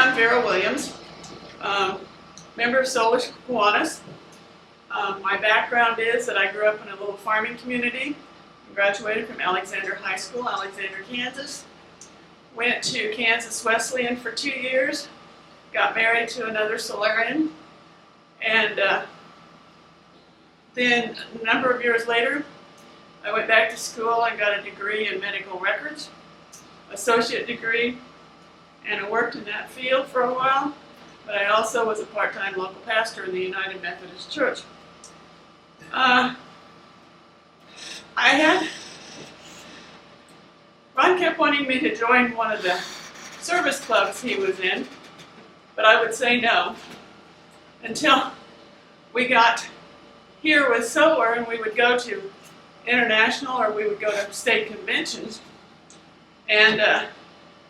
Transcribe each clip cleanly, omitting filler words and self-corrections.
I'm Vera Williams, member of Solarian Kiwanis. My background is that I grew up in a little farming community, graduated from Alexander High School, Alexander, Kansas. Went to Kansas Wesleyan for 2 years, got married to another Solarian, and then a number of years later, I went back to school and got a degree in medical records, associate degree, and I worked in that field for a while, but I also was a part-time local pastor in the United Methodist Church. Ron kept wanting me to join one of the service clubs he was in, but I would say no until we got here with Solar and we would go to international or we would go to state conventions, and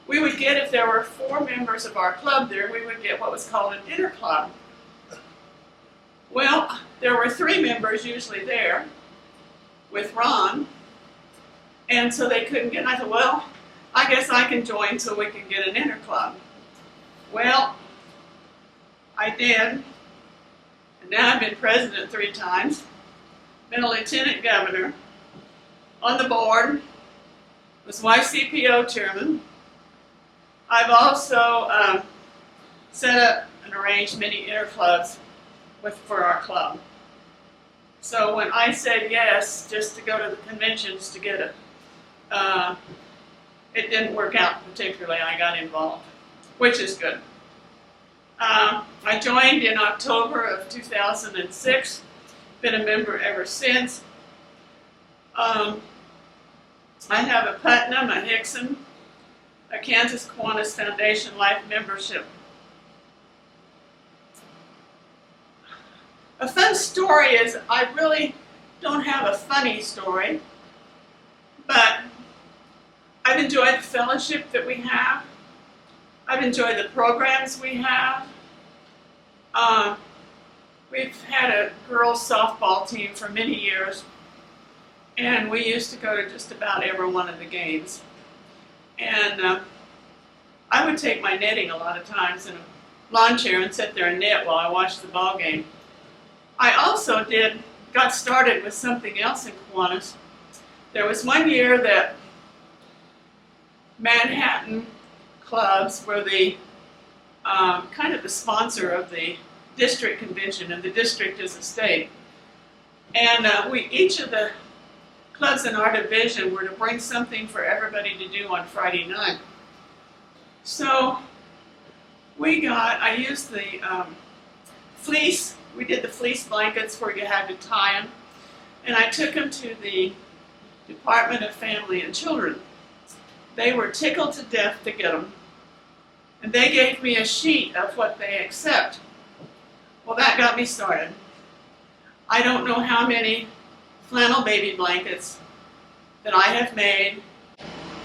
we would get, if there were 4 members of our club there, we would get what was called an interclub. Well, there were 3 members usually there with Ron, and so they couldn't get, and I thought, well, I guess I can join so we can get an interclub. Well, I did, and now I've been president 3 times, been a lieutenant governor, on the board, was YCPO chairman. I've also set up and arranged many interclubs for our club. So when I said yes, just to go to the conventions to get it, it didn't work out particularly. I got involved, which is good. I joined in October of 2006, been a member ever since. I have a Putnam, a Hickson, a Kansas Kiwanis Foundation Life membership. A fun story is, I really don't have a funny story, but I've enjoyed the fellowship that we have. I've enjoyed the programs we have. We've had a girls softball team for many years, and we used to go to just about every one of the games. And I would take my netting a lot of times in a lawn chair and sit there and knit while I watched the ball game. I also got started with something else in Kiwanis. There was one year that Manhattan clubs were the kind of the sponsor of the district convention, and the district is a state. And each of the clubs in our division were to bring something for everybody to do on Friday night. So I used the fleece. We did the fleece blankets where you had to tie them, and I took them to the Department of Family and Children. They were tickled to death to get them, and they gave me a sheet of what they accept. Well, that got me started. I don't know how many flannel baby blankets that I have made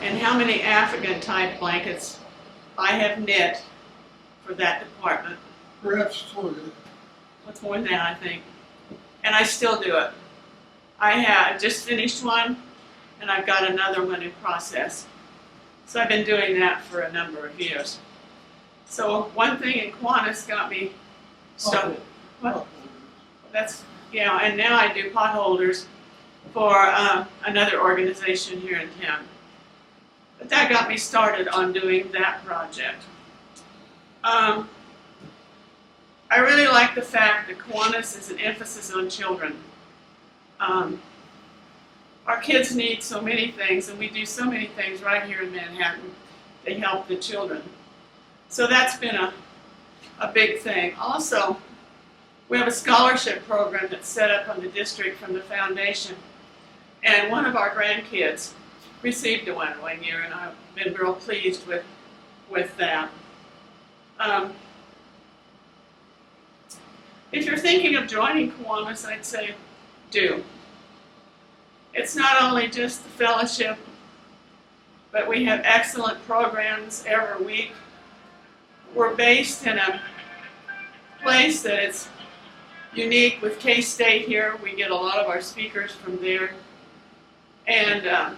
and how many African type blankets I have knit for that department. Perhaps more. What's more than that, I think. And I still do it. I have just finished one, and I've got another one in process. So I've been doing that for a number of years. So one thing in Kiwanis got me started. What? Yeah, and now I do potholders for another organization here in town. But that got me started on doing that project. I really like the fact that Kiwanis is an emphasis on children. Our kids need so many things, and we do so many things right here in Manhattan to help the children. So that's been a big thing. Also, we have a scholarship program that's set up on the district from the foundation, and one of our grandkids received one year, and I've been real pleased with that. If you're thinking of joining Kiwanis, I'd say do. It's not only just the fellowship, but we have excellent programs every week. We're based in a place that is unique with K-State here. We get a lot of our speakers from there. And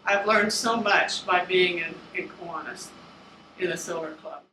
I've learned so much by being in Kiwanis. in a solar club.